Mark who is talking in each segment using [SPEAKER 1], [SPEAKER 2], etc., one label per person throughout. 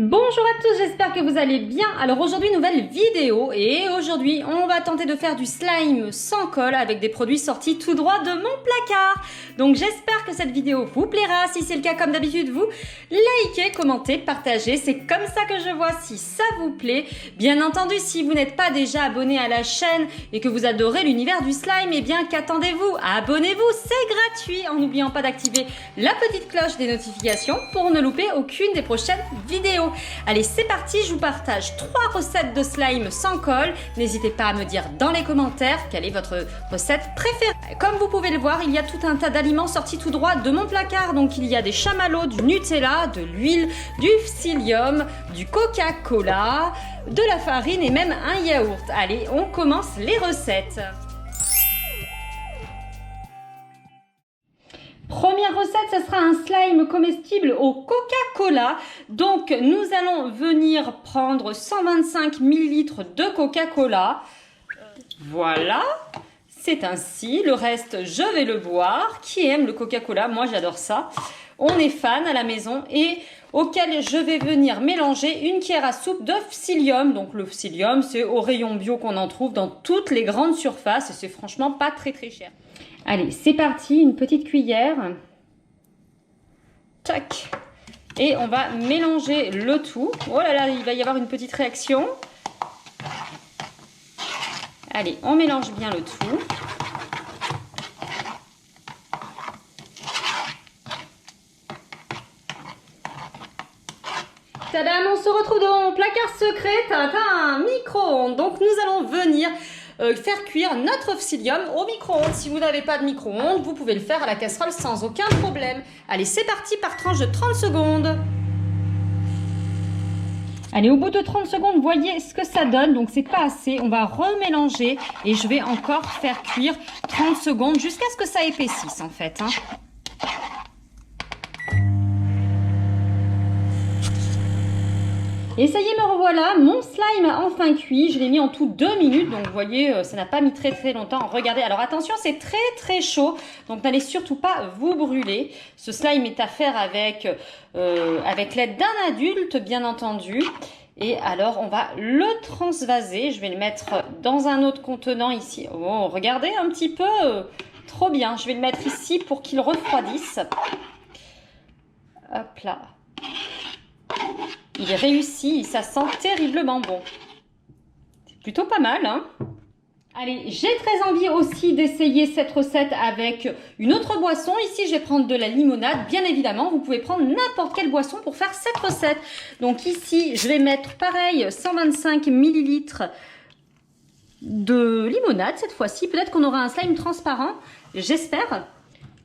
[SPEAKER 1] Bonjour à tous, j'espère que vous allez bien. Alors aujourd'hui, nouvelle vidéo et aujourd'hui, on va tenter de faire du slime sans colle avec des produits sortis tout droit de mon placard. Donc j'espère que cette vidéo vous plaira. Si c'est le cas, comme d'habitude, vous likez, commentez, partagez. C'est comme ça que je vois si ça vous plaît. Bien entendu, si vous n'êtes pas déjà abonné à la chaîne et que vous adorez l'univers du slime, eh bien qu'attendez-vous? Abonnez-vous, c'est gratuit en n'oubliant pas d'activer la petite cloche des notifications pour ne louper aucune des prochaines vidéos. Allez, c'est parti, je vous partage 3 recettes de slime sans colle. N'hésitez pas à me dire dans les commentaires quelle est votre recette préférée. Comme vous pouvez le voir, il y a tout un tas d'aliments sortis tout droit de mon placard. Donc il y a des chamallows, du Nutella, de l'huile, du psyllium, du Coca-Cola, de la farine et même un yaourt. Allez, on commence les recettes. Première recette, ce sera un slime comestible au Coca-Cola. Donc, nous allons venir prendre 125 ml de Coca-Cola. Voilà, c'est ainsi. Le reste, je vais le boire. Qui aime le Coca-Cola? Moi, j'adore ça. On est fan à la maison et auquel je vais venir mélanger une cuillère à soupe de psyllium. Donc, le psyllium, c'est au rayon bio qu'on en trouve dans toutes les grandes surfaces et c'est franchement pas très cher. Allez, c'est parti, une petite cuillère. Tac. Et on va mélanger le tout. Oh là là, il va y avoir une petite réaction. Allez, on mélange bien le tout. Tadam, on se retrouve dans mon placard secret. T'as un micro-ondes. Donc, nous allons venir faire cuire notre psyllium au micro-ondes. Si vous n'avez pas de micro-ondes, vous pouvez le faire à la casserole sans aucun problème. Allez, c'est parti par tranche de 30 secondes. Allez, au bout de 30 secondes, voyez ce que ça donne. Donc, c'est pas assez. On va remélanger et je vais encore faire cuire 30 secondes jusqu'à ce que ça épaississe en fait. Et ça y est, me revoilà, mon slime a enfin cuit. Je l'ai mis en tout 2 minutes, donc vous voyez, ça n'a pas mis très longtemps. Regardez, alors attention, c'est très chaud, donc n'allez surtout pas vous brûler. Ce slime est à faire avec l'aide d'un adulte, bien entendu. Et alors, on va le transvaser. Je vais le mettre dans un autre contenant ici. Oh, regardez un petit peu, trop bien. Je vais le mettre ici pour qu'il refroidisse. Hop là. Il est réussi, ça sent terriblement bon. C'est plutôt pas mal, hein? Allez, j'ai très envie aussi d'essayer cette recette avec une autre boisson. Ici, je vais prendre de la limonade. Bien évidemment, vous pouvez prendre n'importe quelle boisson pour faire cette recette. Donc ici, je vais mettre pareil 125 ml de limonade cette fois-ci. Peut-être qu'on aura un slime transparent, j'espère.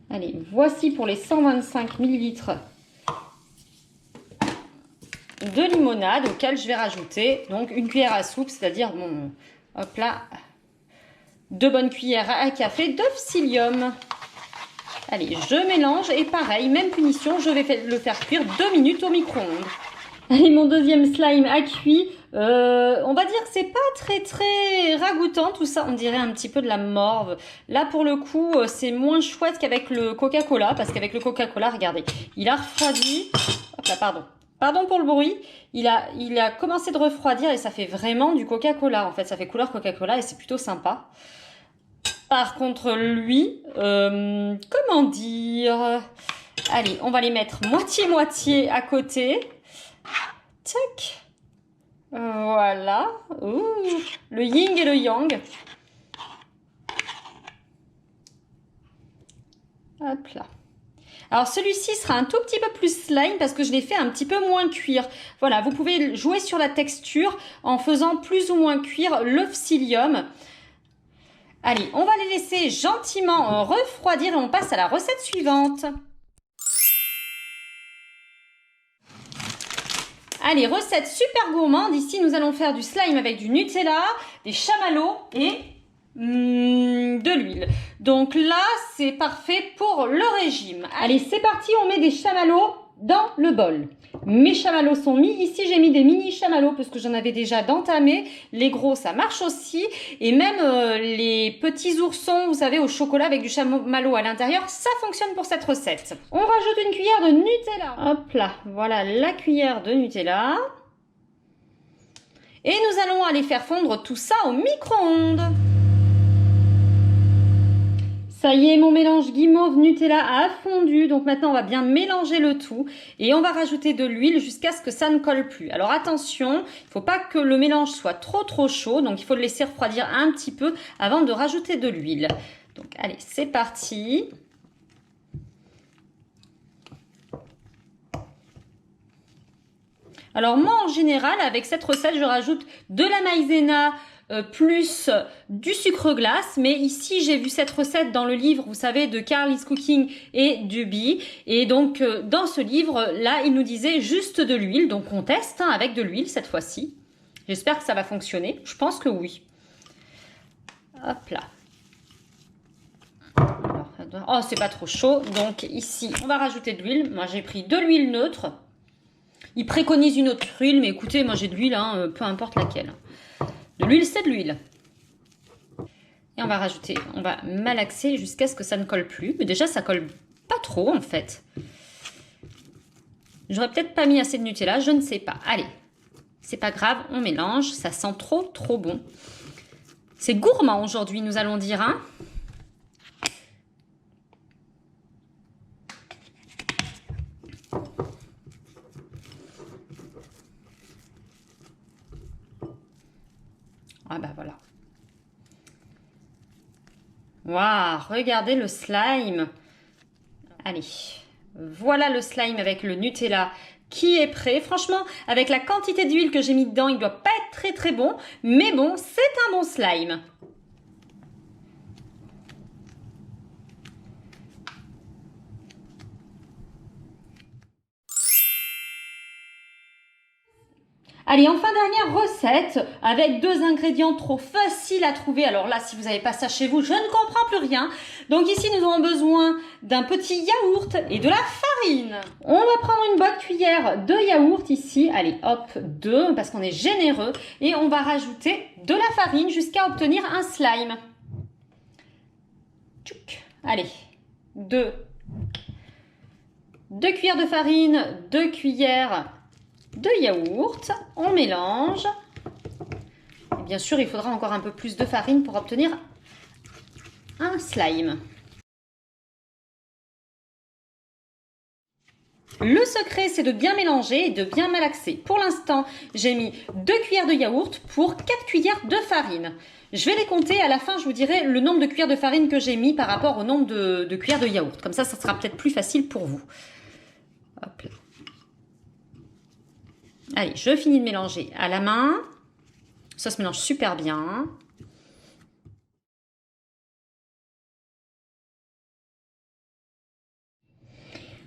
[SPEAKER 1] Allez, voici pour les 125 ml de limonade auquel je vais rajouter donc une cuillère à soupe, c'est-à-dire mon hop là, 2 bonnes cuillères à café de psyllium. Allez, je mélange et pareil, même punition, je vais le faire cuire 2 minutes au micro-ondes. Allez, mon deuxième slime a cuit. On va dire que c'est pas très ragoûtant tout ça, on dirait un petit peu de la morve. Là pour le coup, c'est moins chouette qu'avec le Coca-Cola, parce qu'avec le Coca-Cola, regardez, il a refroidi. Hop là, pardon pour le bruit, il a commencé de refroidir et ça fait vraiment du Coca-Cola. En fait, ça fait couleur Coca-Cola et c'est plutôt sympa. Par contre, lui, comment dire? Allez, on va les mettre moitié-moitié à côté. Tac. Voilà. Ouh, le yin et le yang. Hop là. Alors celui-ci sera un tout petit peu plus slime parce que je l'ai fait un petit peu moins cuire. Voilà, vous pouvez jouer sur la texture en faisant plus ou moins cuire le psyllium. Allez, on va les laisser gentiment refroidir et on passe à la recette suivante. Allez, recette super gourmande. Ici, nous allons faire du slime avec du Nutella, des chamallows et de l'huile. Donc là, c'est parfait pour le régime. Allez, c'est parti, on met des chamallows dans le bol. Mes chamallows sont mis. Ici, j'ai mis des mini chamallows parce que j'en avais déjà d'entamés. Les gros, ça marche aussi. Et même les petits oursons, vous savez, au chocolat avec du chamallow à l'intérieur, ça fonctionne pour cette recette. On rajoute une cuillère de Nutella. Hop là, voilà la cuillère de Nutella. Et nous allons aller faire fondre tout ça au micro-ondes. Ça y est, mon mélange guimauve Nutella a fondu. Donc maintenant, on va bien mélanger le tout. Et on va rajouter de l'huile jusqu'à ce que ça ne colle plus. Alors attention, il ne faut pas que le mélange soit trop chaud. Donc il faut le laisser refroidir un petit peu avant de rajouter de l'huile. Donc allez, c'est parti. Alors moi, en général, avec cette recette, je rajoute de la maïzena plus du sucre glace. Mais ici, j'ai vu cette recette dans le livre, vous savez, de Carly's Cooking et Duby. Et donc, dans ce livre-là, il nous disait juste de l'huile. Donc, on teste avec de l'huile cette fois-ci. J'espère que ça va fonctionner. Je pense que oui. Hop là. Alors, oh, c'est pas trop chaud. Donc, ici, on va rajouter de l'huile. Moi, j'ai pris de l'huile neutre. Il préconise une autre huile, mais écoutez, moi j'ai de l'huile, peu importe laquelle. De l'huile, c'est de l'huile. Et on va rajouter, on va malaxer jusqu'à ce que ça ne colle plus. Mais déjà, ça colle pas trop en fait. J'aurais peut-être pas mis assez de Nutella, je ne sais pas. Allez, c'est pas grave, on mélange. Ça sent trop bon. C'est gourmand aujourd'hui, nous allons dire, hein. Ah bah voilà. Waouh, regardez le slime. Allez, voilà le slime avec le Nutella qui est prêt. Franchement, avec la quantité d'huile que j'ai mis dedans, il ne doit pas être très bon. Mais bon, c'est un bon slime. Allez, enfin dernière recette avec 2 ingrédients trop faciles à trouver. Alors là, si vous n'avez pas ça chez vous, je ne comprends plus rien. Donc ici, nous avons besoin d'un petit yaourt et de la farine. On va prendre une bonne cuillère de yaourt ici. Allez, hop, 2 parce qu'on est généreux. Et on va rajouter de la farine jusqu'à obtenir un slime. Tchouk. Allez, 2 cuillères de farine, 2 cuillères de yaourt, on mélange. Et bien sûr, il faudra encore un peu plus de farine pour obtenir un slime. Le secret, c'est de bien mélanger et de bien malaxer. Pour l'instant, j'ai mis 2 cuillères de yaourt pour 4 cuillères de farine. Je vais les compter, à la fin, je vous dirai le nombre de cuillères de farine que j'ai mis par rapport au nombre de cuillères de yaourt. Comme ça sera peut-être plus facile pour vous. Hop là. Allez, je finis de mélanger à la main. Ça se mélange super bien.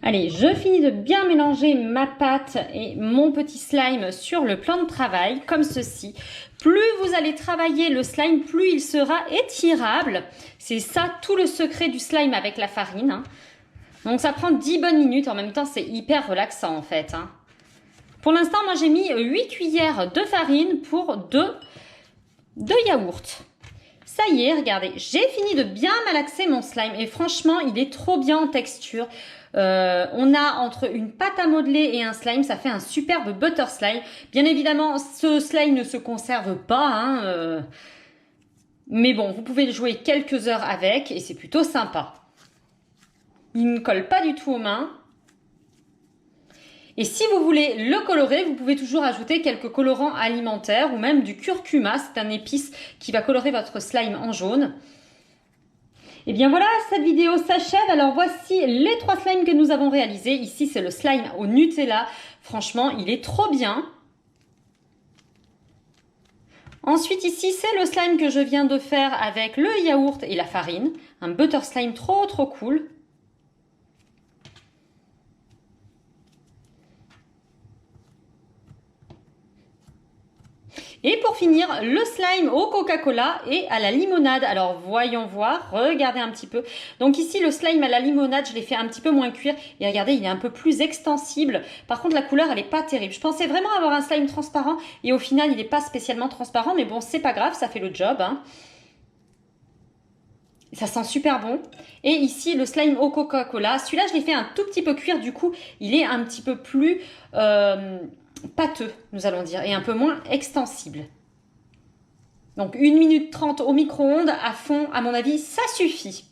[SPEAKER 1] Allez, je finis de bien mélanger ma pâte et mon petit slime sur le plan de travail, comme ceci. Plus vous allez travailler le slime, plus il sera étirable. C'est ça tout le secret du slime avec la farine, hein. Donc ça prend 10 bonnes minutes. En même temps, c'est hyper relaxant en fait, hein. Pour l'instant, moi j'ai mis 8 cuillères de farine pour 2 de yaourt. Ça y est, regardez, j'ai fini de bien malaxer mon slime et franchement, il est trop bien en texture. On a entre une pâte à modeler et un slime, ça fait un superbe butter slime. Bien évidemment, ce slime ne se conserve pas, hein, mais bon, vous pouvez le jouer quelques heures avec et c'est plutôt sympa. Il ne colle pas du tout aux mains. Et si vous voulez le colorer, vous pouvez toujours ajouter quelques colorants alimentaires ou même du curcuma. C'est un épice qui va colorer votre slime en jaune. Et bien voilà, cette vidéo s'achève. Alors voici les 3 slimes que nous avons réalisés. Ici, c'est le slime au Nutella. Franchement, il est trop bien. Ensuite, ici, c'est le slime que je viens de faire avec le yaourt et la farine. Un butter slime trop cool. Et pour finir, le slime au Coca-Cola et à la limonade. Alors voyons voir, regardez un petit peu. Donc ici le slime à la limonade, je l'ai fait un petit peu moins cuire. Et regardez, il est un peu plus extensible. Par contre la couleur elle est pas terrible. Je pensais vraiment avoir un slime transparent et au final il n'est pas spécialement transparent. Mais bon, c'est pas grave, ça fait le job. Hein. Ça sent super bon. Et ici, le slime au Coca-Cola. Celui-là, je l'ai fait un tout petit peu cuire. Du coup, il est un petit peu plus pâteux, nous allons dire. Et un peu moins extensible. Donc, 1 minute 30 au micro-ondes. À fond, à mon avis, ça suffit.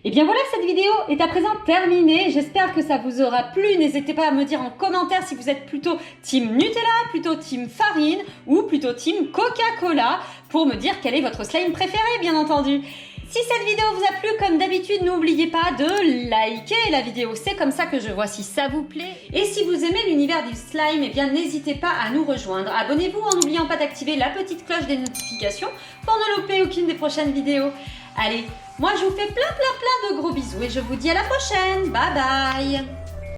[SPEAKER 1] Et bien voilà, cette vidéo est à présent terminée. J'espère que ça vous aura plu. N'hésitez pas à me dire en commentaire si vous êtes plutôt team Nutella, plutôt team farine ou plutôt team Coca-Cola pour me dire quel est votre slime préféré, bien entendu. Si cette vidéo vous a plu, comme d'habitude, n'oubliez pas de liker la vidéo. C'est comme ça que je vois si ça vous plaît. Et si vous aimez l'univers du slime, eh bien n'hésitez pas à nous rejoindre. Abonnez-vous en n'oubliant pas d'activer la petite cloche des notifications pour ne louper aucune des prochaines vidéos. Allez, moi je vous fais plein de gros bisous et je vous dis à la prochaine. Bye bye.